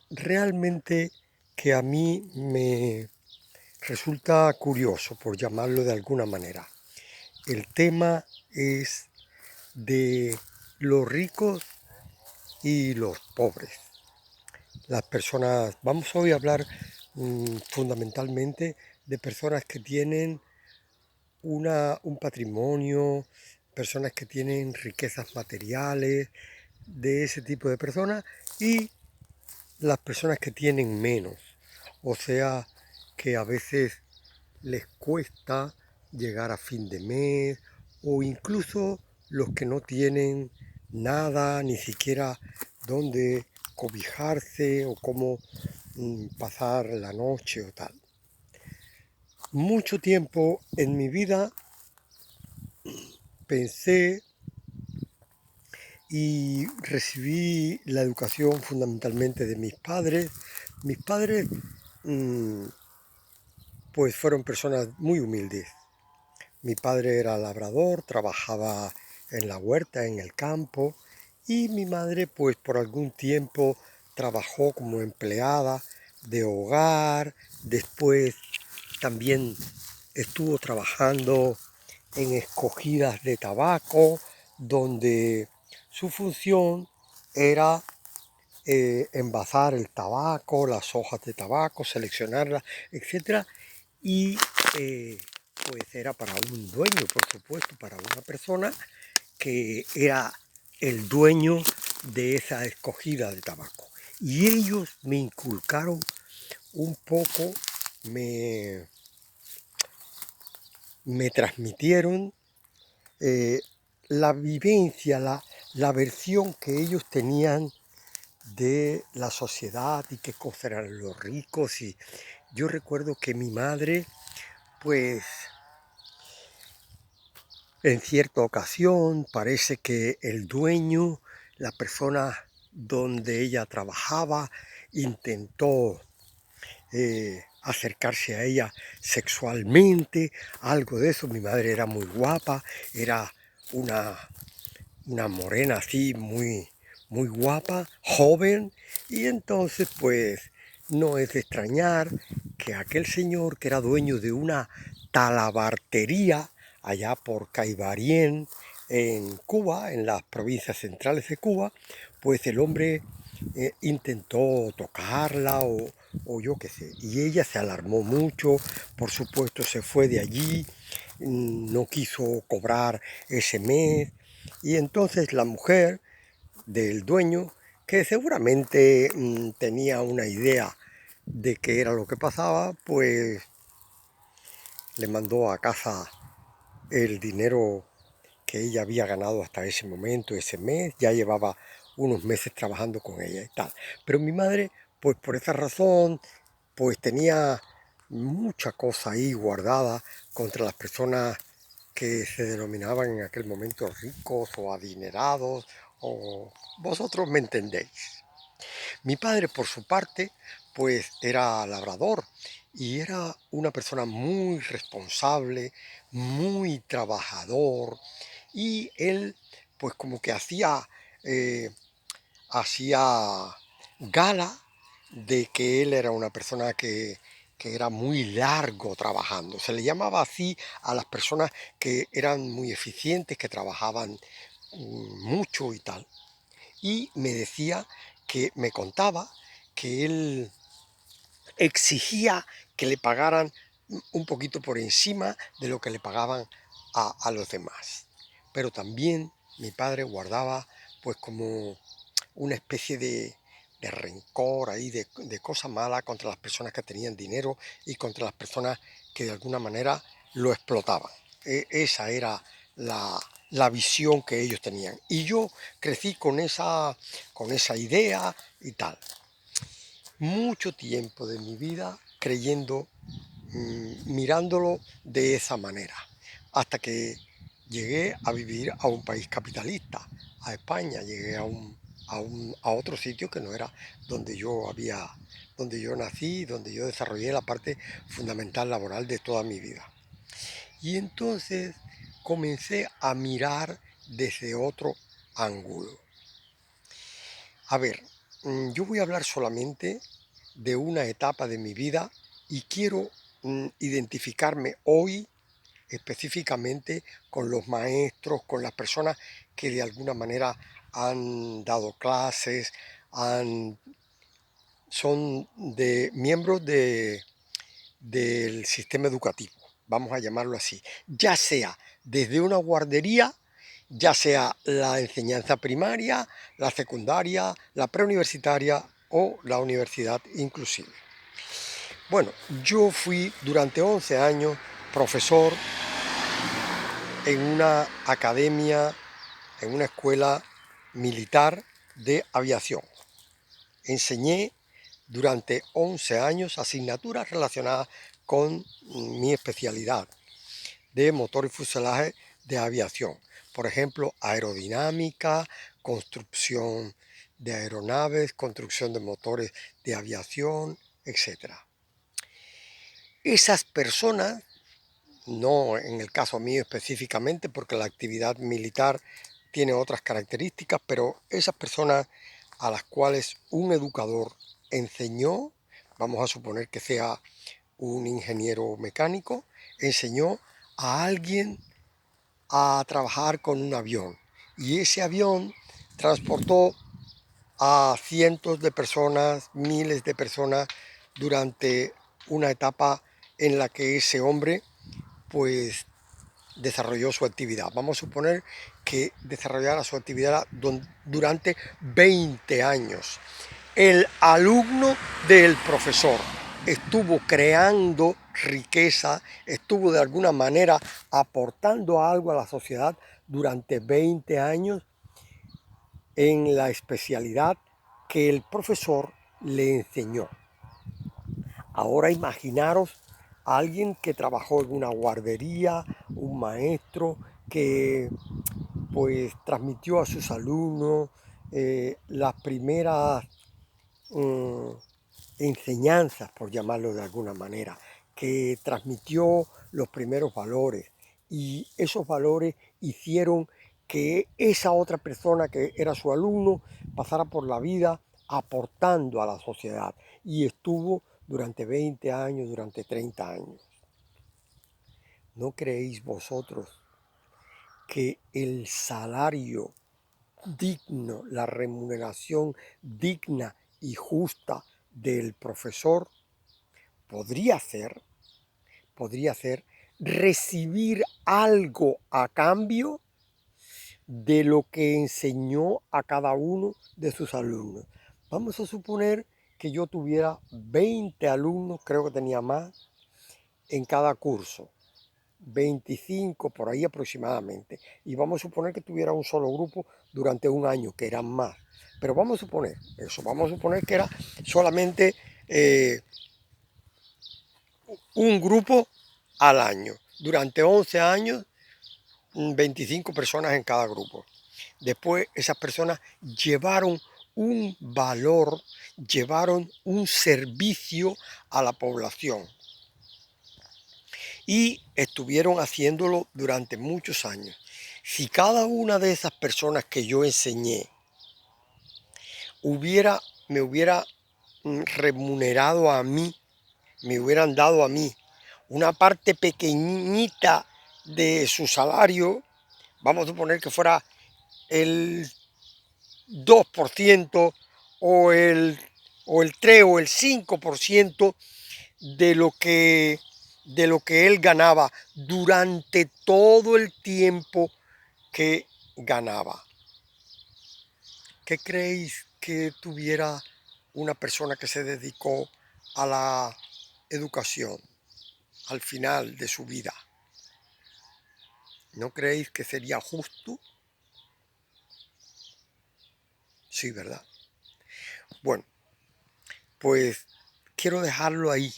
Realmente que a mí me resulta curioso, por llamarlo de alguna manera. El tema es de los ricos y los pobres. Las personas, vamos hoy a hablar fundamentalmente de personas que tienen un patrimonio, personas que tienen riquezas materiales, de ese tipo de personas y las personas que tienen menos. O sea, que a veces les cuesta llegar a fin de mes o incluso los que no tienen nada, ni siquiera dónde cobijarse o cómo pasar la noche o tal. Mucho tiempo en mi vida pensé y recibí la educación fundamentalmente de mis padres. Mis padres mm, pues fueron personas muy humildes. Mi padre era labrador, trabajaba en la huerta, en el campo, y mi madre pues por algún tiempo trabajó como empleada de hogar, después también estuvo trabajando en escogidas de tabaco, donde su función era envasar el tabaco, las hojas de tabaco, seleccionarlas, etcétera, y eh, pues era para un dueño, por supuesto, para una persona que era el dueño de esa escogida de tabaco. Y ellos me inculcaron un poco, me, me transmitieron eh, la vivencia, la versión que ellos tenían de la sociedad y qué cosas eran los ricos. Y yo recuerdo que mi madre, pues en cierta ocasión parece que el dueño, la persona donde ella trabajaba, intentó acercarse a ella sexualmente, algo de eso. Mi madre era muy guapa, era una, una morena así, muy guapa, joven, y entonces pues no es de extrañar que aquel señor que era dueño de una talabartería allá por Caibarien, en Cuba, en las provincias centrales de Cuba, pues el hombre intentó tocarla o yo qué sé, y ella se alarmó mucho, por supuesto se fue de allí, no quiso cobrar ese mes, y entonces la mujer del dueño, que seguramente tenía una idea de qué era lo que pasaba, pues le mandó a casa el dinero que ella había ganado hasta ese momento, ese mes, ya llevaba unos meses trabajando con ella y tal. Pero mi madre, pues por esa razón, pues tenía mucha cosa ahí guardada contra las personas que se denominaban en aquel momento ricos o adinerados, o vosotros me entendéis. Mi padre, por su parte, pues era labrador y era una persona muy responsable, muy trabajador, y él pues como que eh, hacía gala de que él era una persona que era muy largo trabajando. Se le llamaba así a las personas que eran muy eficientes, que trabajaban mucho y tal. Y me decía que me contaba que él exigía que le pagaran un poquito por encima de lo que le pagaban a los demás. Pero también mi padre guardaba pues como una especie de rencor ahí, de cosa mala contra las personas que tenían dinero y contra las personas que de alguna manera lo explotaban. Esa era la visión que ellos tenían. Y yo crecí con esa idea y tal. Mucho tiempo de mi vida creyendo, mirándolo de esa manera, hasta que llegué a vivir a un país capitalista, a España, llegué a otro sitio que no era donde yo nací, donde yo desarrollé la parte fundamental laboral de toda mi vida. Y entonces comencé a mirar desde otro ángulo. A ver, yo voy a hablar solamente de una etapa de mi vida y quiero identificarme hoy específicamente con los maestros, con las personas que de alguna manera han dado clases, son miembros del sistema educativo, vamos a llamarlo así, ya sea desde una guardería, ya sea la enseñanza primaria, la secundaria, la preuniversitaria o la universidad inclusive. Bueno, yo fui durante 11 años profesor en una academia, en una escuela militar de aviación. Enseñé durante 11 años asignaturas relacionadas con mi especialidad de motor y fuselaje de aviación. Por ejemplo, aerodinámica, construcción de aeronaves, construcción de motores de aviación, etc. Esas personas, no en el caso mío específicamente, porque la actividad militar tiene otras características, pero esas personas a las cuales un educador enseñó, vamos a suponer que sea un ingeniero mecánico, enseñó a alguien a trabajar con un avión. Y ese avión transportó a cientos de personas, miles de personas durante una etapa en la que ese hombre pues desarrolló su actividad. Vamos a suponer que desarrollara su actividad durante 20 años. El alumno del profesor estuvo creando riqueza, estuvo de alguna manera aportando algo a la sociedad durante 20 años en la especialidad que el profesor le enseñó. Ahora imaginaros a alguien que trabajó en una guardería, un maestro que pues transmitió a sus alumnos las primeras mm, enseñanzas, por llamarlo de alguna manera, que transmitió los primeros valores y esos valores hicieron que esa otra persona que era su alumno pasara por la vida aportando a la sociedad y estuvo durante 20 años, durante 30 años. ¿No creéis vosotros que el salario digno, la remuneración digna y justa del profesor podría ser recibir algo a cambio de lo que enseñó a cada uno de sus alumnos? Vamos a suponer que yo tuviera 20 alumnos, creo que tenía más, en cada curso. 25 por ahí aproximadamente. Y vamos a suponer que tuviera un solo grupo durante un año, que eran más. Pero vamos a suponer eso, vamos a suponer que era solamente un grupo al año. Durante 11 años, 25 personas en cada grupo. Después esas personas llevaron un valor, llevaron un servicio a la población y estuvieron haciéndolo durante muchos años. Si cada una de esas personas que yo enseñé me hubiera remunerado a mí, me hubieran dado a mí una parte pequeñita de su salario, vamos a suponer que fuera el 2% o el 3 o el 5% de de lo que él ganaba durante todo el tiempo que ganaba. ¿Qué creéis que tuviera una persona que se dedicó a la educación al final de su vida? ¿No creéis que sería justo? Sí, ¿verdad? Bueno, pues quiero dejarlo ahí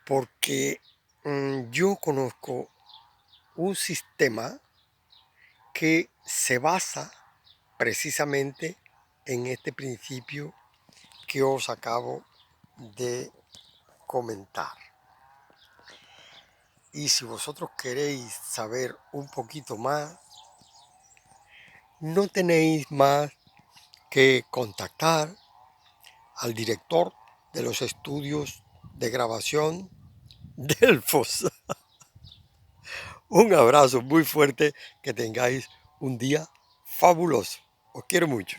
porque yo conozco un sistema que se basa precisamente en este principio que os acabo de comentar. Y si vosotros queréis saber un poquito más, no tenéis más que contactar al director de los estudios de grabación Delfos. Un abrazo muy fuerte, que tengáis un día fabuloso. Os quiero mucho.